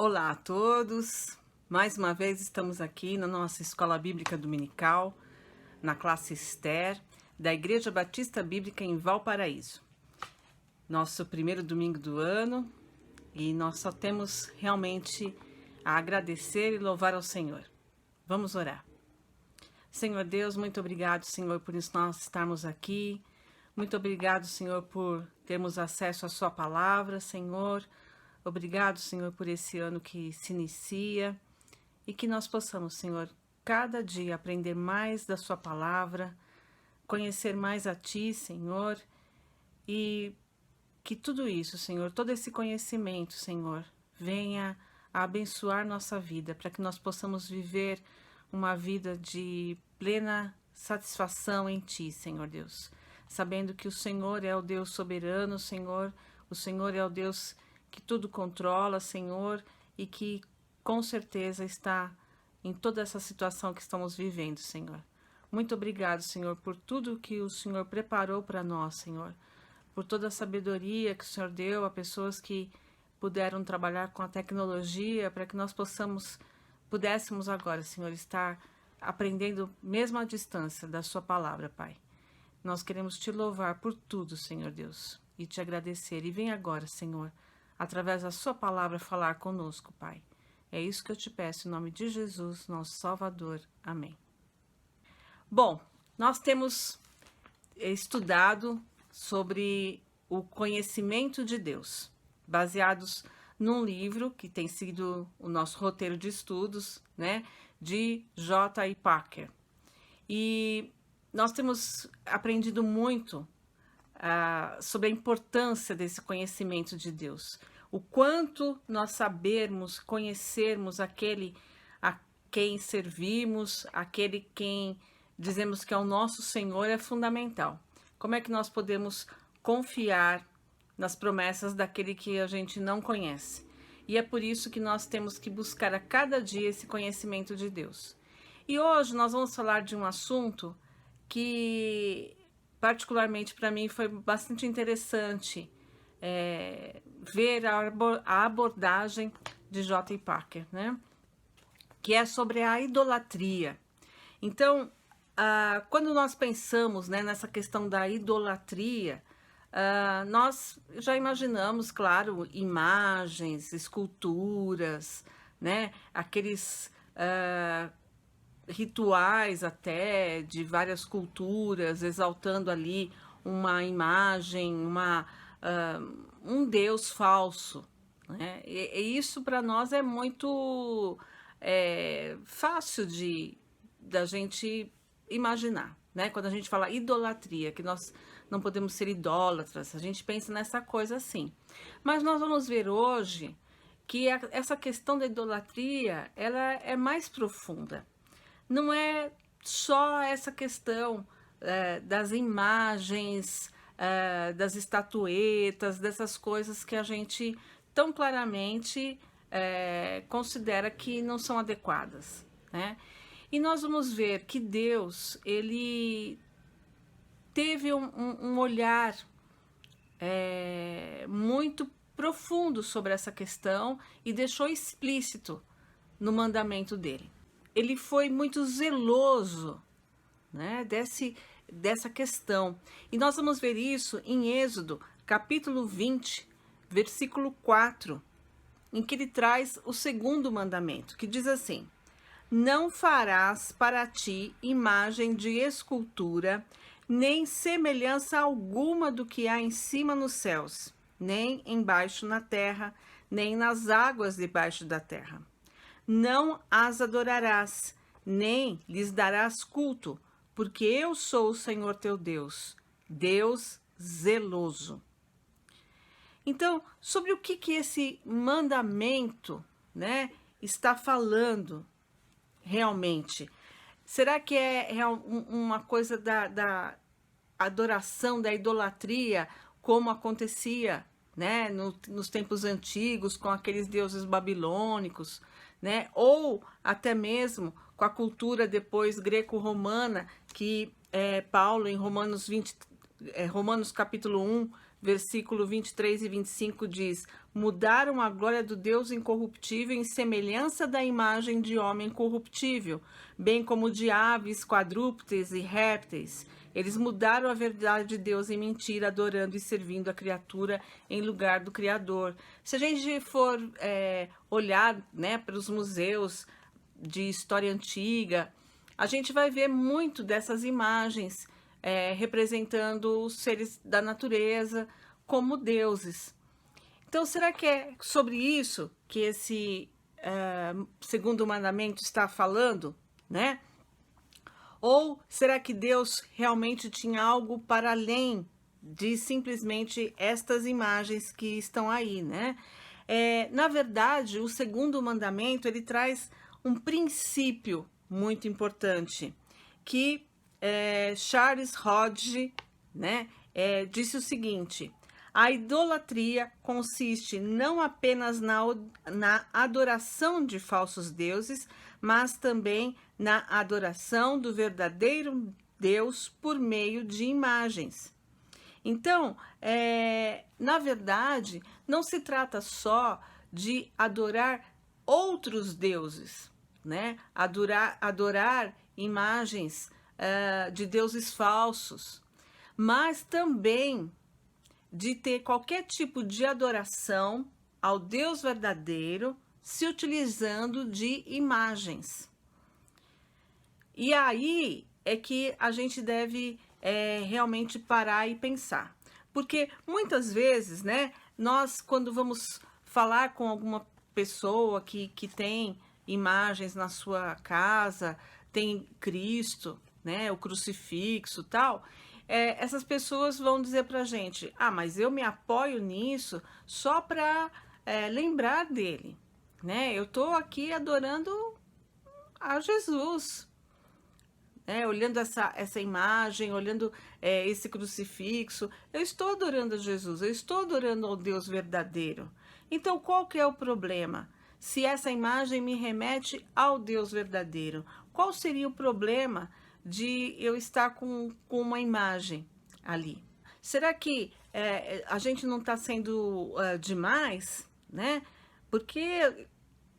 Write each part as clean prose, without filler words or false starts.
Olá a todos! Mais uma vez estamos aqui na nossa Escola Bíblica Dominical, na classe Esther, da Igreja Batista Bíblica em Valparaíso. Nosso primeiro domingo do ano e nós só temos realmente a agradecer e louvar ao Senhor. Vamos orar. Senhor Deus, muito obrigado, Senhor, por nós estarmos aqui. Muito obrigado, Senhor, por termos acesso à sua palavra, Senhor. Obrigado, Senhor, por esse ano que se inicia e que nós possamos, Senhor, cada dia aprender mais da sua palavra, conhecer mais a Ti, Senhor, e que tudo isso, Senhor, todo esse conhecimento, Senhor, venha a abençoar nossa vida, para que nós possamos viver uma vida de plena satisfação em Ti, Senhor Deus, sabendo que o Senhor é o Deus soberano, Senhor, o Senhor é o Deus que tudo controla, Senhor, e que com certeza está em toda essa situação que estamos vivendo, Senhor. Muito obrigado, Senhor, por tudo que o Senhor preparou para nós, Senhor, por toda a sabedoria que o Senhor deu a pessoas que puderam trabalhar com a tecnologia, para que nós pudéssemos agora, Senhor, estar aprendendo mesmo à distância da sua palavra, Pai. Nós queremos te louvar por tudo, Senhor Deus, e te agradecer. E vem agora, Senhor, através da sua palavra, falar conosco, Pai. É isso que eu te peço, em nome de Jesus, nosso Salvador. Amém. Bom, nós temos estudado sobre o conhecimento de Deus, baseados num livro que tem sido o nosso roteiro de estudos, né, de J.I. Packer. E nós temos aprendido muito sobre a importância desse conhecimento de Deus, o quanto nós sabermos, conhecermos aquele a quem servimos, aquele quem dizemos que é o nosso Senhor é fundamental. Como é que nós podemos confiar nas promessas daquele que a gente não conhece? E é por isso que nós temos que buscar a cada dia esse conhecimento de Deus. E hoje nós vamos falar de um assunto que particularmente para mim foi bastante interessante ver a abordagem de J.I. Packer, né? Que é sobre a idolatria. Então, quando nós pensamos, né, nessa questão da idolatria, nós já imaginamos, claro, imagens, esculturas, né? Aqueles rituais até de várias culturas, exaltando ali uma imagem, um Deus falso, né? E isso para nós é muito fácil da gente imaginar, né? Quando a gente fala idolatria, que nós não podemos ser idólatras, a gente pensa nessa coisa assim. Mas nós vamos ver hoje que essa questão da idolatria, ela é mais profunda. Não é só essa questão das imagens, das estatuetas, dessas coisas que a gente tão claramente considera que não são adequadas, né? E nós vamos ver que Deus, ele teve um olhar muito profundo sobre essa questão e deixou explícito no mandamento dele. Ele foi muito zeloso, né, dessa questão. E nós vamos ver isso em Êxodo, capítulo 20, versículo 4, em que ele traz o segundo mandamento, que diz assim: não farás para ti imagem de escultura, nem semelhança alguma do que há em cima nos céus, nem embaixo na terra, nem nas águas debaixo da terra. Não as adorarás, nem lhes darás culto, porque eu sou o Senhor teu Deus, Deus zeloso. Então, sobre o que esse mandamento, né, está falando realmente? Será que é uma coisa da adoração, da idolatria, como acontecia, né, nos tempos antigos, com aqueles deuses babilônicos, né? Ou até mesmo com a cultura depois greco-romana, que Paulo, em Romanos capítulo 1, versículo 23 e 25 diz: mudaram a glória do Deus incorruptível em semelhança da imagem de homem corruptível, bem como de aves, quadrúpedes e répteis. Eles mudaram a verdade de Deus em mentira, adorando e servindo a criatura em lugar do Criador. Se a gente for olhar, né, para os museus de história antiga, a gente vai ver muito dessas imagens representando os seres da natureza como deuses. Então, será que é sobre isso que esse segundo mandamento está falando, né? Ou será que Deus realmente tinha algo para além de simplesmente estas imagens que estão aí, né? Na verdade, o segundo mandamento, ele traz um princípio muito importante, que Charles Hodge, né, disse o seguinte: a idolatria consiste não apenas na adoração de falsos deuses, mas também na adoração do verdadeiro Deus por meio de imagens. Então, na verdade, não se trata só de adorar outros deuses, né? Adorar imagens de deuses falsos, mas também de ter qualquer tipo de adoração ao Deus verdadeiro, se utilizando de imagens. E aí é que a gente deve realmente parar e pensar. Porque muitas vezes, né, nós quando vamos falar com alguma pessoa que tem imagens na sua casa, tem Cristo, né, o crucifixo, tal, essas pessoas vão dizer pra gente: ah, mas eu me apoio nisso só para lembrar dele, né? Eu tô aqui adorando a Jesus, olhando essa imagem, olhando esse crucifixo, eu estou adorando a Jesus, eu estou adorando ao Deus verdadeiro. Então, qual que é o problema? Se essa imagem me remete ao Deus verdadeiro, qual seria o problema de eu estar com uma imagem ali? Será que a gente não está sendo demais, né? Porque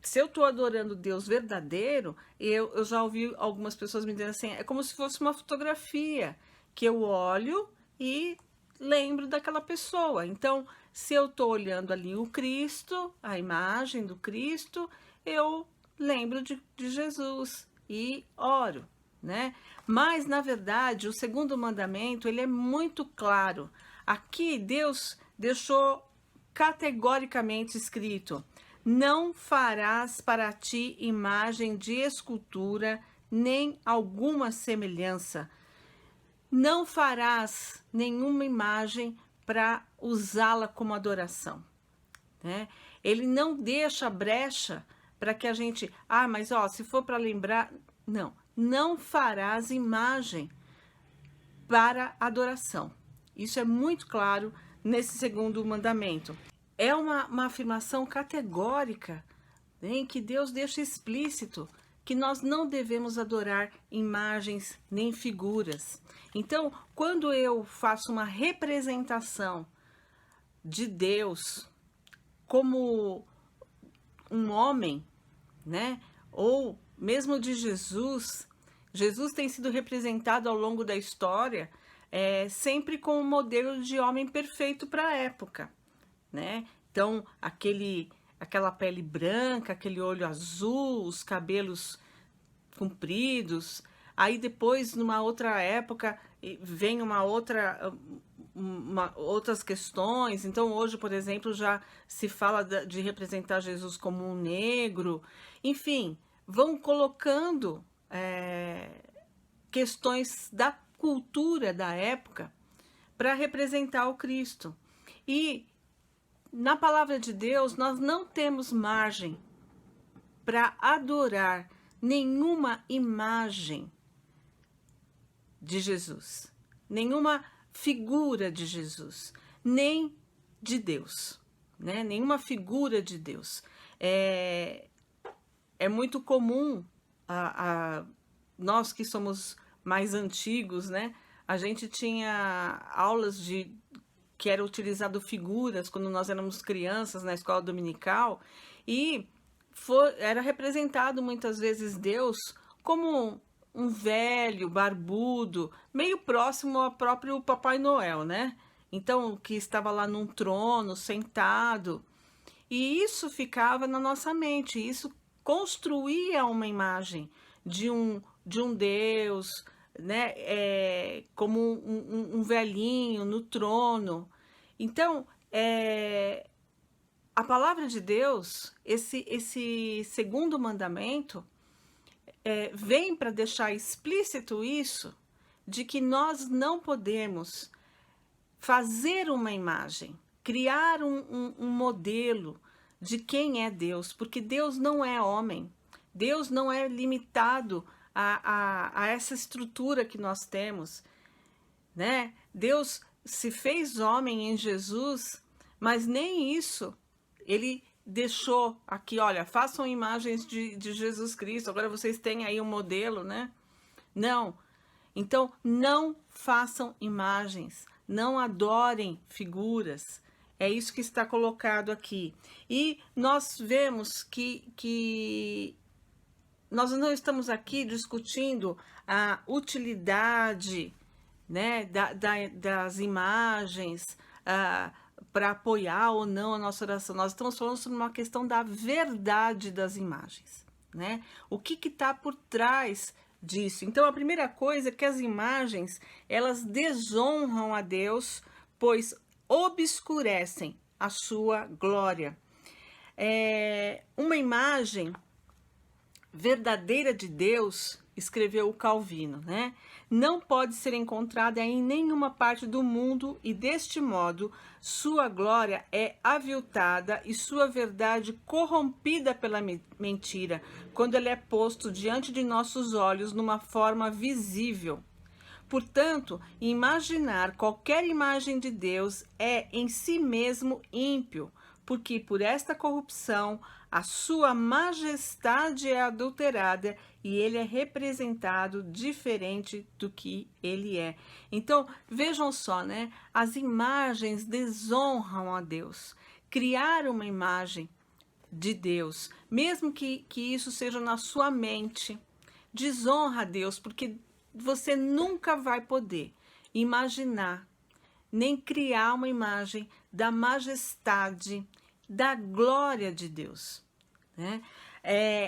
se eu estou adorando Deus verdadeiro, eu já ouvi algumas pessoas me dizendo assim, é como se fosse uma fotografia, que eu olho e lembro daquela pessoa. Então, se eu estou olhando ali o Cristo, a imagem do Cristo, eu lembro de Jesus e oro, né? Mas, na verdade, o segundo mandamento, ele é muito claro. Aqui, Deus deixou categoricamente escrito: não farás para ti imagem de escultura, nem alguma semelhança. Não farás nenhuma imagem para usá-la como adoração, né? Ele não deixa brecha para que a gente, mas se for para lembrar, não farás imagem para adoração. Isso é muito claro nesse segundo mandamento. É uma afirmação categórica, né, em que Deus deixa explícito que nós não devemos adorar imagens nem figuras. Então, quando eu faço uma representação de Deus como um homem, né, ou mesmo de Jesus, Jesus tem sido representado ao longo da história sempre com um modelo de homem perfeito para a época, né? Então, aquela pele branca, aquele olho azul, os cabelos compridos. Aí depois, numa outra época, vem outras questões. Então, hoje, por exemplo, já se fala de representar Jesus como um negro. Enfim, vão colocando questões da cultura da época para representar o Cristo. E na palavra de Deus, nós não temos margem para adorar nenhuma imagem de Jesus, nenhuma figura de Jesus, nem de Deus, né? Nenhuma figura de Deus. É muito comum nós que somos mais antigos, né? A gente tinha aulas que era utilizado figuras quando nós éramos crianças na escola dominical, e era representado muitas vezes Deus como um velho, barbudo, meio próximo ao próprio Papai Noel, né? Então, que estava lá num trono, sentado. E isso ficava na nossa mente, isso construía uma imagem de um Deus, né? Como um velhinho no trono. Então, a palavra de Deus, esse segundo mandamento, vem para deixar explícito isso, de que nós não podemos fazer uma imagem, criar um modelo de quem é Deus, porque Deus não é homem, Deus não é limitado a essa estrutura que nós temos, né? Deus se fez homem em Jesus, mas nem isso ele deixou aqui, olha, façam imagens de Jesus Cristo, agora vocês têm aí um modelo, né? Não. Então, não façam imagens, não adorem figuras. É isso que está colocado aqui. E nós vemos que nós não estamos aqui discutindo a utilidade, né, das imagens para apoiar ou não a nossa oração. Nós estamos falando sobre uma questão da verdade das imagens, né? O que está por trás disso? Então, a primeira coisa é que as imagens, elas desonram a Deus, pois obscurecem a sua glória. Uma imagem verdadeira de Deus, escreveu o Calvino, né? Não pode ser encontrada em nenhuma parte do mundo e, deste modo, sua glória é aviltada e sua verdade corrompida pela mentira, quando ele é posto diante de nossos olhos numa forma visível. Portanto, imaginar qualquer imagem de Deus é em si mesmo ímpio, porque por esta corrupção a sua majestade é adulterada e ele é representado diferente do que ele é. Então, vejam só, né? As imagens desonram a Deus. Criar uma imagem de Deus, mesmo que isso seja na sua mente, desonra a Deus, porque você nunca vai poder imaginar nem criar uma imagem da majestade, da glória de Deus, né?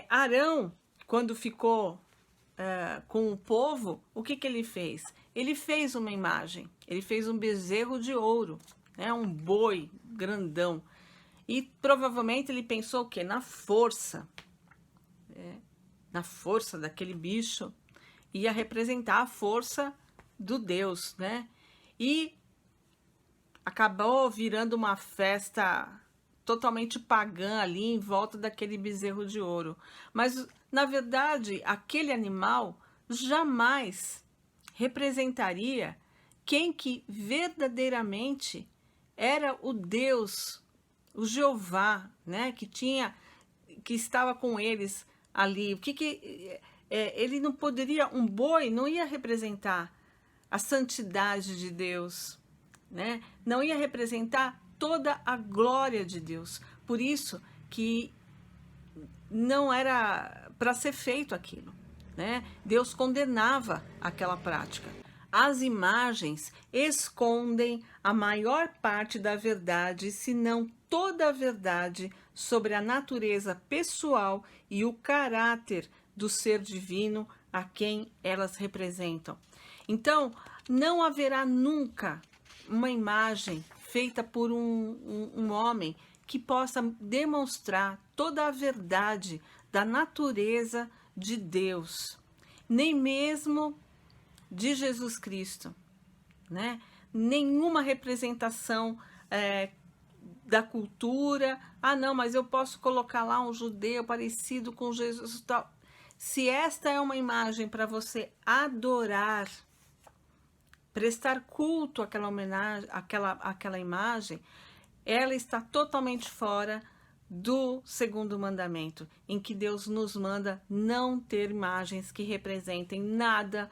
Arão, quando ficou com o povo, o que ele fez? Ele fez uma imagem, ele fez um bezerro de ouro, né? Um boi grandão, e provavelmente ele pensou o quê? Na força daquele bicho, ia representar a força do Deus, né? E acabou virando uma festa totalmente pagã ali em volta daquele bezerro de ouro. Mas, na verdade, aquele animal jamais representaria quem que verdadeiramente era o Deus, o Jeová, né? Que estava com eles ali. Ele não poderia, um boi não ia representar a santidade de Deus, né? Não ia representar toda a glória de Deus. Por isso que não era para ser feito aquilo, né? Deus condenava aquela prática. As imagens escondem a maior parte da verdade, se não toda a verdade, sobre a natureza pessoal e o caráter do ser divino a quem elas representam. Então, não haverá nunca uma imagem feita por um homem que possa demonstrar toda a verdade da natureza de Deus, nem mesmo de Jesus Cristo, né? Nenhuma representação da cultura. Ah, não, mas eu posso colocar lá um judeu parecido com Jesus e tal. Se esta é uma imagem para você adorar, prestar culto àquela homenagem, àquela imagem, ela está totalmente fora do segundo mandamento, em que Deus nos manda não ter imagens que representem nada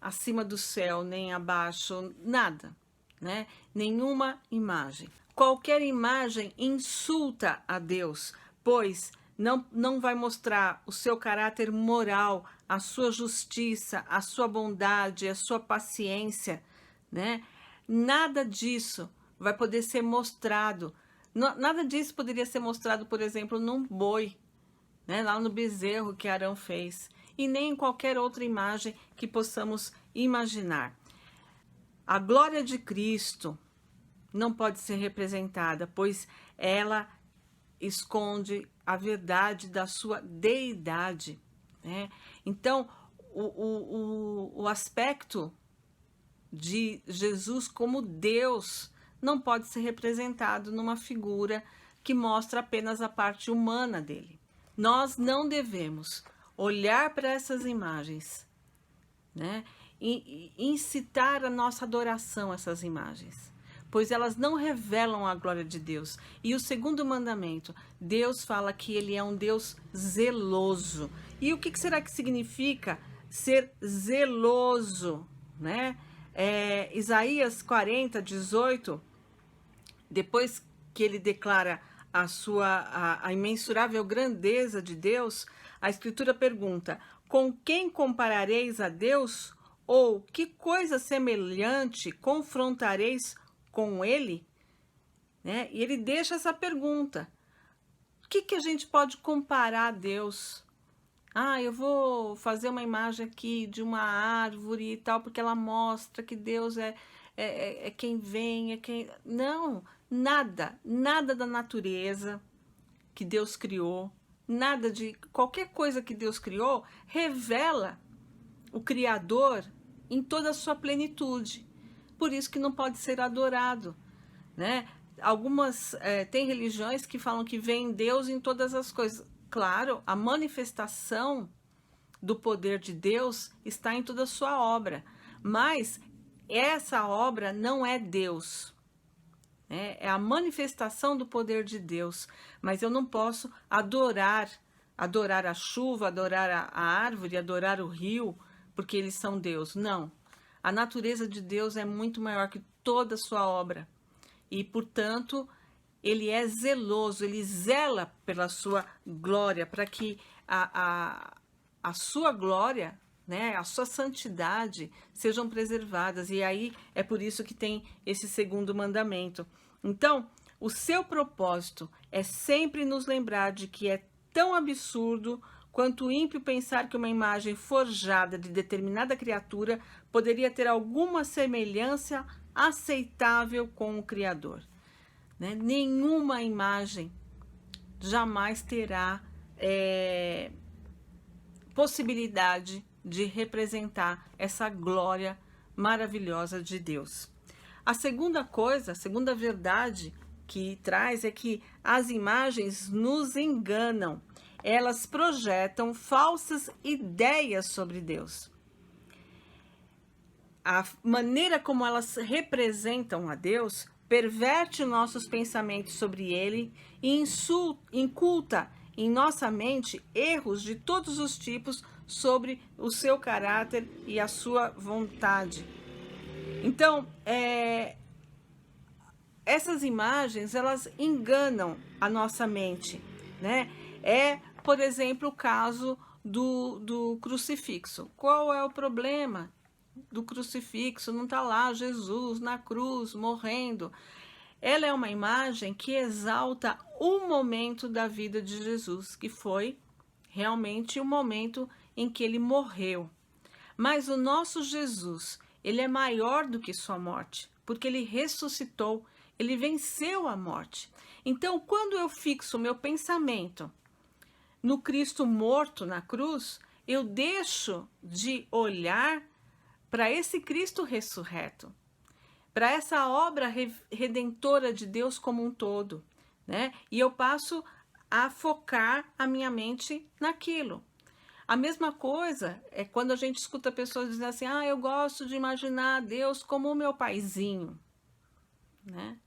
acima do céu, nem abaixo, nada. né? Nenhuma imagem. Qualquer imagem insulta a Deus, pois não vai mostrar o seu caráter moral, a sua justiça, a sua bondade, a sua paciência, né? Nada disso vai poder ser mostrado. Nada disso poderia ser mostrado, por exemplo, num boi, né? Lá no bezerro que Arão fez, e nem em qualquer outra imagem que possamos imaginar. A glória de Cristo não pode ser representada, pois ela esconde a verdade da sua deidade, né? Então, o aspecto de Jesus como Deus não pode ser representado numa figura que mostra apenas a parte humana dele. Nós não devemos olhar para essas imagens, né, e incitar a nossa adoração a essas imagens, pois elas não revelam a glória de Deus. E o segundo mandamento, Deus fala que ele é um Deus zeloso. E o que será que significa ser zeloso, né? Isaías 40, 18, depois que ele declara a imensurável grandeza de Deus, a Escritura pergunta: com quem comparareis a Deus? Ou que coisa semelhante confrontareis com ele? Né? E ele deixa essa pergunta: o que a gente pode comparar a Deus? Eu vou fazer uma imagem aqui de uma árvore e tal, porque ela mostra que Deus é quem vem, é quem... Não, nada da natureza que Deus criou, nada de qualquer coisa que Deus criou revela o Criador em toda a sua plenitude. Por isso que não pode ser adorado, né? Tem religiões que falam que vem Deus em todas as coisas. Claro, a manifestação do poder de Deus está em toda a sua obra, mas essa obra não é Deus, né? É a manifestação do poder de Deus, mas eu não posso adorar a chuva, adorar a árvore, adorar o rio, porque eles são Deus. Não, a natureza de Deus é muito maior que toda a sua obra e, portanto, ele é zeloso, ele zela pela sua glória, para que a sua glória, né, a sua santidade sejam preservadas. E aí é por isso que tem esse segundo mandamento. Então, o seu propósito é sempre nos lembrar de que é tão absurdo quanto o ímpio pensar que uma imagem forjada de determinada criatura poderia ter alguma semelhança aceitável com o Criador. Né? Nenhuma imagem jamais terá possibilidade de representar essa glória maravilhosa de Deus. A segunda verdade que traz é que as imagens nos enganam. Elas projetam falsas ideias sobre Deus. A maneira como elas representam a Deus perverte nossos pensamentos sobre ele e inculta em nossa mente erros de todos os tipos sobre o seu caráter e a sua vontade. Então, essas imagens, elas enganam a nossa mente, né? Por exemplo, o caso do crucifixo. Qual é o problema do crucifixo? Não está lá Jesus na cruz, morrendo. Ela é uma imagem que exalta um momento da vida de Jesus, que foi realmente o momento em que ele morreu. Mas o nosso Jesus, ele é maior do que sua morte, porque ele ressuscitou, ele venceu a morte. Então, quando eu fixo o meu pensamento no Cristo morto na cruz, eu deixo de olhar para esse Cristo ressurreto, para essa obra redentora de Deus como um todo, né? E eu passo a focar a minha mente naquilo. A mesma coisa é quando a gente escuta pessoas dizendo assim: eu gosto de imaginar Deus como o meu paizinho, né?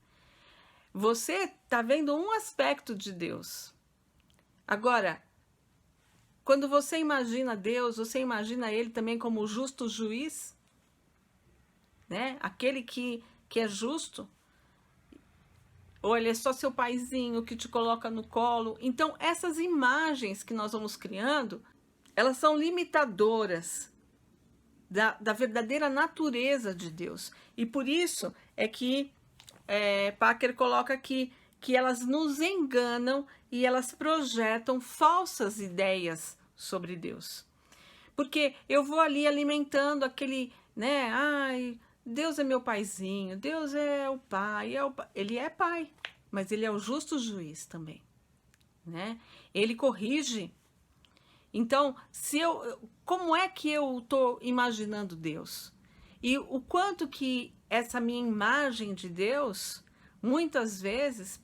Você está vendo um aspecto de Deus. Agora, quando você imagina Deus, você imagina ele também como o justo juiz, né? Aquele que que é justo, ou ele é só seu paizinho que te coloca no colo. Então, essas imagens que nós vamos criando, elas são limitadoras da verdadeira natureza de Deus. E por isso é que Packer coloca aqui que elas nos enganam e elas projetam falsas ideias sobre Deus. Porque eu vou ali alimentando aquele, né? Ai, Deus é meu paizinho, Deus é o pai, ele é pai, mas ele é o justo juiz também, né? Ele corrige. Então, como é que eu estou imaginando Deus? E o quanto que essa minha imagem de Deus, muitas vezes,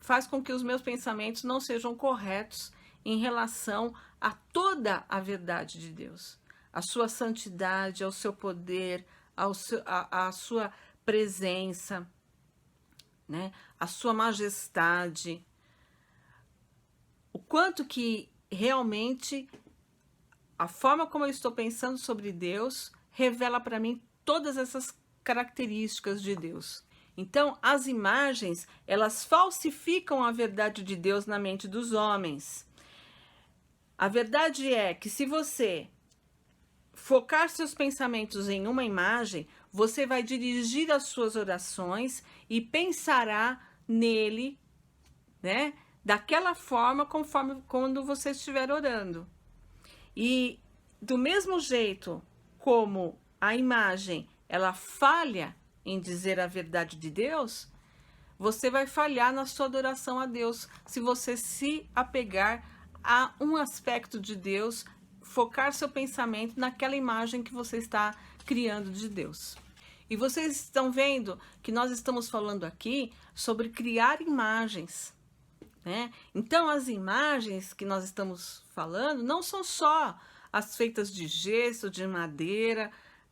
faz com que os meus pensamentos não sejam corretos em relação a toda a verdade de Deus, a sua santidade, ao seu poder, a sua presença, né? A sua majestade. O quanto que realmente a forma como eu estou pensando sobre Deus revela para mim todas essas características de Deus. Então, as imagens, elas falsificam a verdade de Deus na mente dos homens. A verdade é que se você focar seus pensamentos em uma imagem, você vai dirigir as suas orações e pensará nele, né? Daquela forma, conforme quando você estiver orando. E do mesmo jeito como a imagem, ela falha em dizer a verdade de Deus, você vai falhar na sua adoração a Deus, se você se apegar a um aspecto de Deus, focar seu pensamento naquela imagem que você está criando de Deus. E vocês estão vendo que nós estamos falando aqui sobre criar imagens, né? Então, as imagens que nós estamos falando não são só as feitas de gesso, de madeira,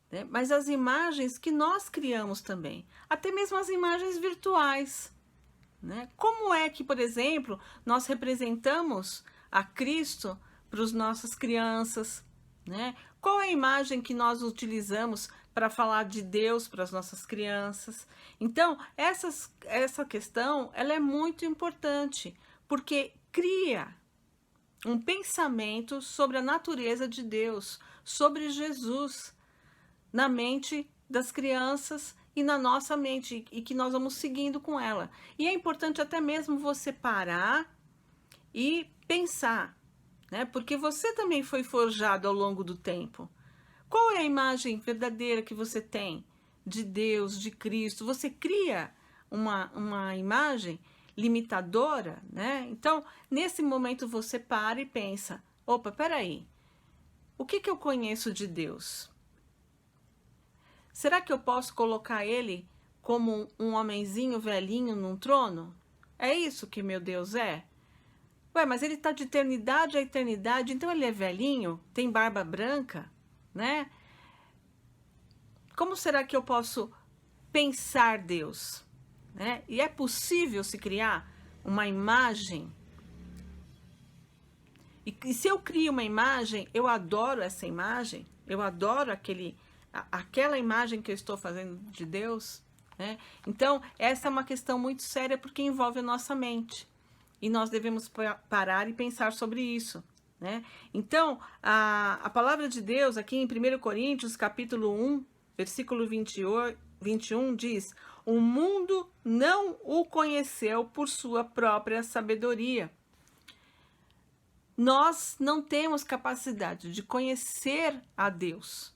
né? Mas as imagens que nós criamos também, até mesmo as imagens virtuais, né? Como é que, por exemplo, nós representamos a Cristo para as nossas crianças, né? Qual é a imagem que nós utilizamos para falar de Deus para as nossas crianças? Então, essa questão ela é muito importante, porque cria um pensamento sobre a natureza de Deus, sobre Jesus, na mente das crianças e na nossa mente, e que nós vamos seguindo com ela. E é importante até mesmo você parar e pensar, né? Porque você também foi forjado ao longo do tempo. Qual é a imagem verdadeira que você tem de Deus, de Cristo? Você cria uma imagem limitadora, né? Então, nesse momento você para e pensa, opa, peraí, o que eu conheço de Deus? Será que eu posso colocar ele como um homenzinho velhinho num trono? É isso que meu Deus é? Ué, mas ele está de eternidade a eternidade, então ele é velhinho, tem barba branca, né? Como será que eu posso pensar Deus, né? E é possível se criar uma imagem? E se eu crio uma imagem, eu adoro essa imagem, eu adoro aquela imagem que eu estou fazendo de Deus, né? Então, essa é uma questão muito séria porque envolve a nossa mente. E nós devemos parar e pensar sobre isso, né? Então, a palavra de Deus aqui em 1 Coríntios, capítulo 1, versículo 21, diz: o mundo não o conheceu por sua própria sabedoria. Nós não temos capacidade de conhecer a Deus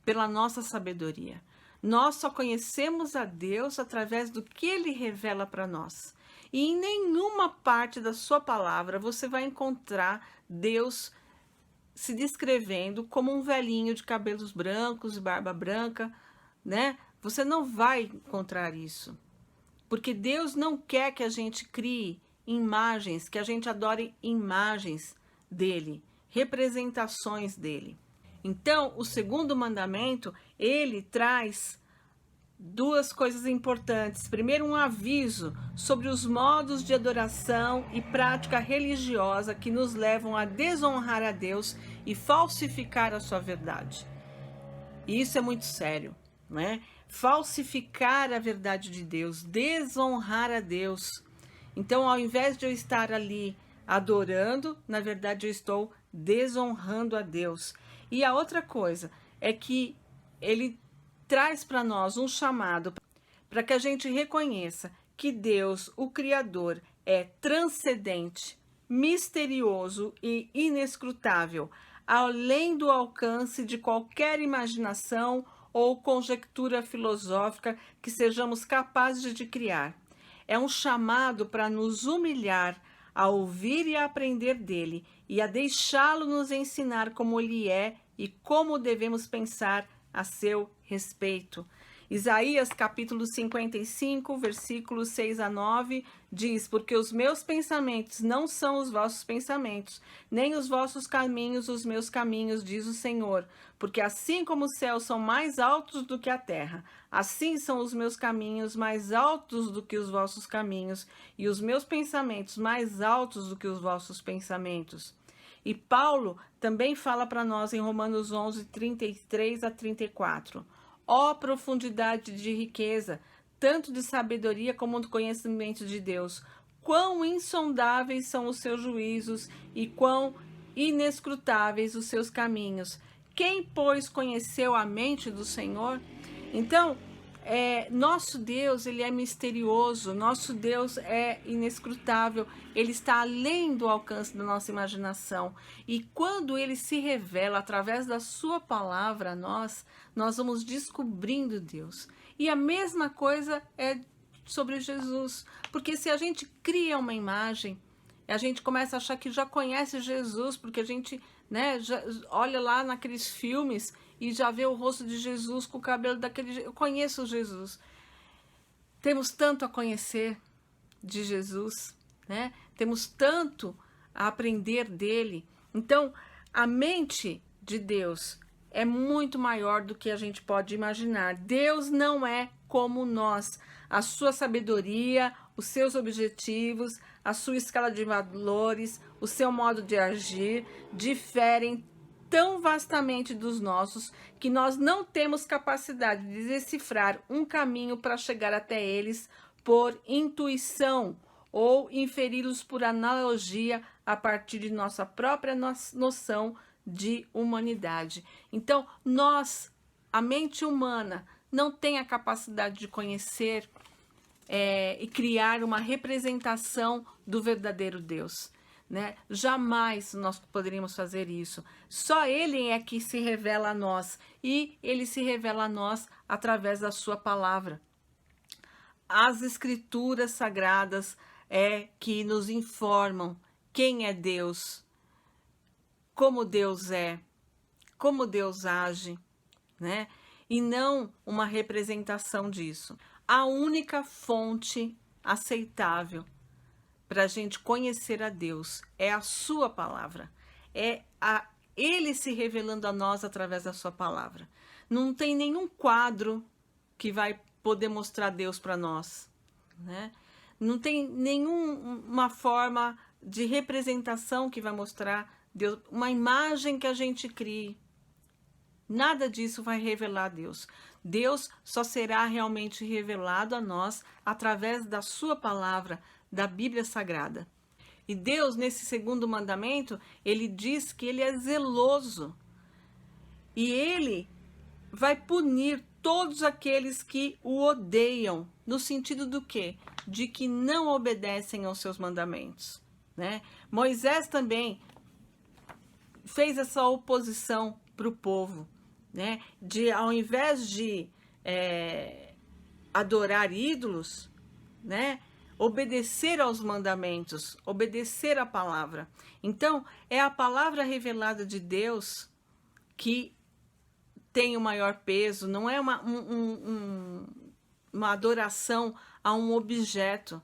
pela nossa sabedoria. Nós só conhecemos a Deus através do que Ele revela para nós. E em nenhuma parte da sua palavra você vai encontrar Deus se descrevendo como um velhinho de cabelos brancos e barba branca, né? Você não vai encontrar isso. Porque Deus não quer que a gente crie imagens, que a gente adore imagens dele, representações dele. Então, o segundo mandamento, ele traz duas coisas importantes. Primeiro, um aviso sobre os modos de adoração e prática religiosa que nos levam a desonrar a Deus e falsificar a sua verdade. E isso é muito sério, né? falsificar a verdade de Deus, desonrar a Deus. Então, ao invés de eu estar ali adorando, na verdade eu estou desonrando a Deus. E a outra coisa é que ele traz para nós um chamado para que a gente reconheça que Deus, o Criador, é transcendente, misterioso e inescrutável, além do alcance de qualquer imaginação ou conjectura filosófica que sejamos capazes de criar. É um chamado para nos humilhar, a ouvir e a aprender dele, e a deixá-lo nos ensinar como ele é e como devemos pensar a seu respeito. Isaías capítulo 55, versículos 6 a 9, diz: porque os meus pensamentos não são os vossos pensamentos, nem os vossos caminhos os meus caminhos, diz o Senhor. Porque assim como os céus são mais altos do que a terra, assim são os meus caminhos mais altos do que os vossos caminhos, e os meus pensamentos mais altos do que os vossos pensamentos. E Paulo também fala para nós em Romanos 11, 33 a 34. Ó profundidade de riqueza, tanto de sabedoria como do conhecimento de Deus! Quão insondáveis são os seus juízos e quão inescrutáveis os seus caminhos! Quem, pois, conheceu a mente do Senhor? Então, nosso Deus, ele é misterioso, nosso Deus é inescrutável, ele está além do alcance da nossa imaginação. E quando ele se revela através da sua palavra a nós vamos descobrindo Deus. E a mesma coisa é sobre Jesus, porque se a gente cria uma imagem, a gente começa a achar que já conhece Jesus, porque a gente, já olha lá naqueles filmes e já vê o rosto de Jesus com o cabelo daquele jeito. Eu conheço Jesus. Temos tanto a conhecer de Jesus, né? Temos tanto a aprender dele. Então, a mente de Deus é muito maior do que a gente pode imaginar. Deus não é como nós. A sua sabedoria, os seus objetivos, a sua escala de valores, o seu modo de agir diferem tão vastamente dos nossos que nós não temos capacidade de decifrar um caminho para chegar até eles por intuição ou inferi-los por analogia a partir de nossa própria noção de humanidade. Então, a mente humana, não tem a capacidade de conhecer e criar uma representação do verdadeiro Deus. Jamais nós poderíamos fazer isso. Só ele é que se revela a nós, e ele se revela a nós através da sua palavra. As escrituras sagradas que nos informam quem é Deus, como Deus é, como Deus age, e não uma representação disso. A única fonte aceitável para a gente conhecer a Deus é a sua palavra, ele se revelando a nós através da sua palavra. Não tem nenhum quadro que vai poder mostrar Deus para nós, Não tem nenhuma forma de representação que vai mostrar Deus, uma imagem que a gente crie. Nada disso vai revelar Deus. Deus só será realmente revelado a nós através da sua palavra, da Bíblia Sagrada. E Deus, nesse segundo mandamento, ele diz que ele é zeloso. E ele vai punir todos aqueles que o odeiam. No sentido do quê? De que não obedecem aos seus mandamentos. Moisés também fez essa oposição para o povo. De, ao invés de adorar ídolos, obedecer aos mandamentos, obedecer à palavra. Então, é a palavra revelada de Deus que tem o maior peso, não é uma adoração a um objeto,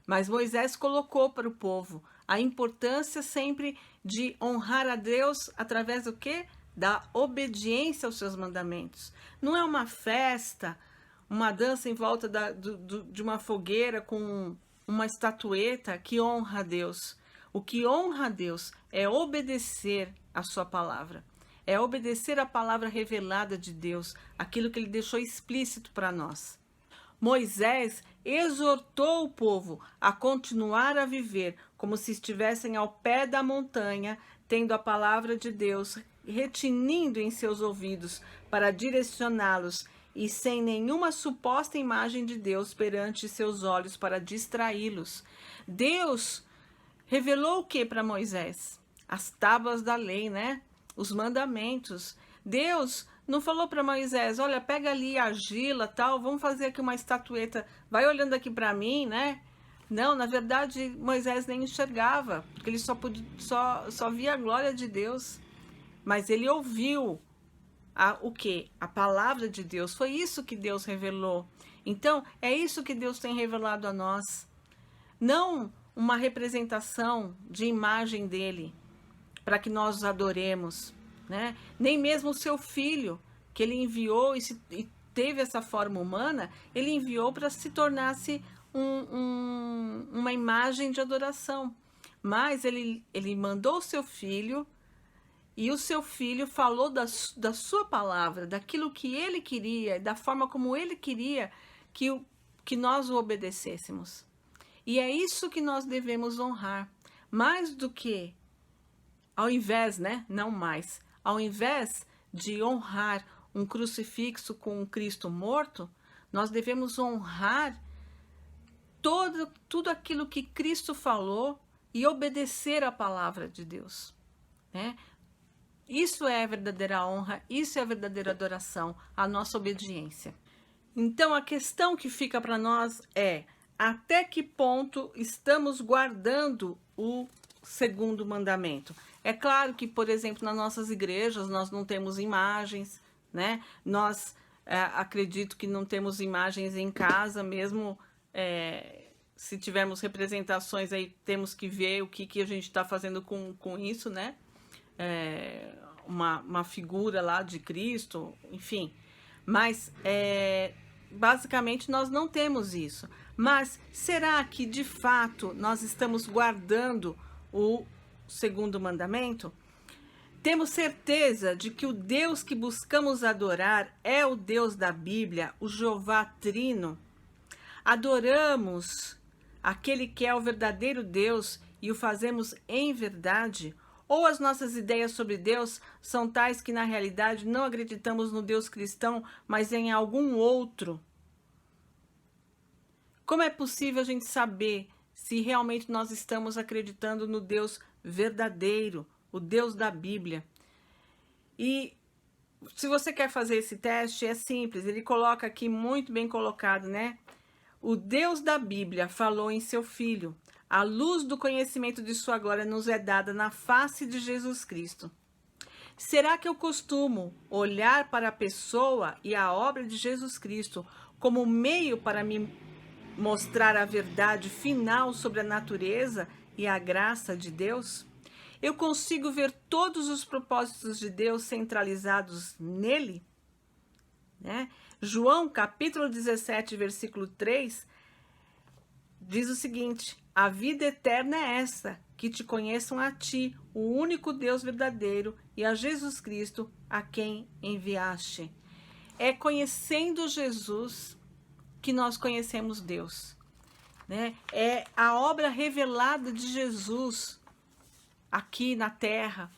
Mas Moisés colocou para o povo a importância sempre de honrar a Deus através do quê? Da obediência aos seus mandamentos. Não é uma festa, uma dança em volta de uma fogueira com uma estatueta que honra a Deus. O que honra a Deus é obedecer a sua palavra, é obedecer a palavra revelada de Deus, aquilo que ele deixou explícito para nós. Moisés exortou o povo a continuar a viver como se estivessem ao pé da montanha, tendo a palavra de Deus retinindo em seus ouvidos para direcioná-los e sem nenhuma suposta imagem de Deus perante seus olhos para distraí-los. Deus revelou o que para Moisés? As tábuas da lei, né? Os mandamentos. Deus não falou para Moisés, olha, pega ali a argila, tal, vamos fazer aqui uma estatueta, vai olhando aqui para mim, né? Não, na verdade, Moisés nem enxergava, porque ele só via a glória de Deus. Mas ele ouviu o quê? A palavra de Deus. Foi isso que Deus revelou. Então, é isso que Deus tem revelado a nós. Não uma representação de imagem dele, para que nós os adoremos, né? Nem mesmo o seu filho, que ele enviou e teve essa forma humana, ele enviou para se tornasse uma imagem de adoração. Mas ele mandou o seu filho, e o seu filho falou da sua palavra, daquilo que ele queria, da forma como ele queria que nós o obedecêssemos. E é isso que nós devemos honrar. Mais do que, ao invés, né? Não mais. Ao invés de honrar um crucifixo com um Cristo morto, nós devemos honrar tudo aquilo que Cristo falou e obedecer à palavra de Deus, né? Isso é a verdadeira honra, isso é a verdadeira adoração, a nossa obediência. Então a questão que fica para nós é: até que ponto estamos guardando o segundo mandamento? É claro que, por exemplo, nas nossas igrejas nós não temos imagens, né? Nós acredito que não temos imagens em casa, mesmo se tivermos representações aí, temos que ver o que a gente está fazendo com isso, né? Uma figura lá de Cristo, enfim. Mas, basicamente, nós não temos isso. Mas será que, de fato, nós estamos guardando o segundo mandamento? Temos certeza de que o Deus que buscamos adorar é o Deus da Bíblia, o Jeová Trino? Adoramos aquele que é o verdadeiro Deus e o fazemos em verdade? Ou as nossas ideias sobre Deus são tais que, na realidade, não acreditamos no Deus cristão, mas em algum outro? Como é possível a gente saber se realmente nós estamos acreditando no Deus verdadeiro, o Deus da Bíblia? E se você quer fazer esse teste, é simples, ele coloca aqui muito bem colocado, né? O Deus da Bíblia falou em seu Filho. A luz do conhecimento de sua glória nos é dada na face de Jesus Cristo. Será que eu costumo olhar para a pessoa e a obra de Jesus Cristo como meio para me mostrar a verdade final sobre a natureza e a graça de Deus? Eu consigo ver todos os propósitos de Deus centralizados nele? Né? João, capítulo 17, versículo 3, diz o seguinte: a vida eterna é essa, que te conheçam a ti, o único Deus verdadeiro, e a Jesus Cristo, a quem enviaste. É conhecendo Jesus que nós conhecemos Deus, né? É a obra revelada de Jesus aqui na terra.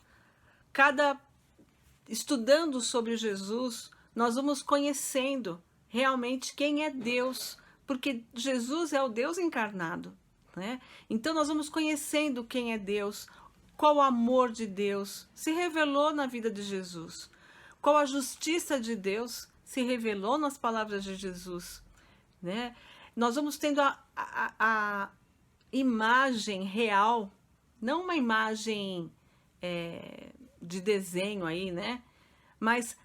Estudando sobre Jesus, nós vamos conhecendo realmente quem é Deus, porque Jesus é o Deus encarnado, né? Então nós vamos conhecendo quem é Deus, qual o amor de Deus se revelou na vida de Jesus, qual a justiça de Deus se revelou nas palavras de Jesus, né? Nós vamos tendo a imagem real, não uma imagem de desenho aí, né? Mas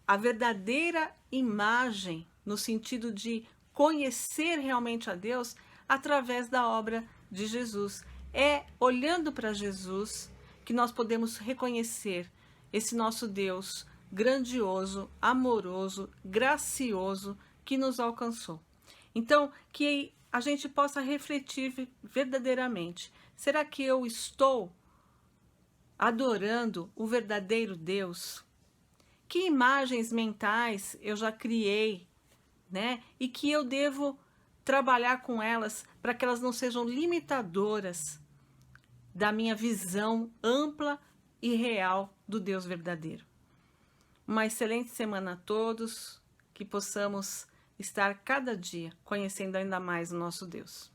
a verdadeira imagem no sentido de conhecer realmente a Deus através da obra de Jesus. É olhando para Jesus que nós podemos reconhecer esse nosso Deus grandioso, amoroso, gracioso que nos alcançou. Então, que a gente possa refletir verdadeiramente. Será que eu estou adorando o verdadeiro Deus? Que imagens mentais eu já criei, né? E que eu devo trabalhar com elas para que elas não sejam limitadoras da minha visão ampla e real do Deus verdadeiro. Uma excelente semana a todos, que possamos estar cada dia conhecendo ainda mais o nosso Deus.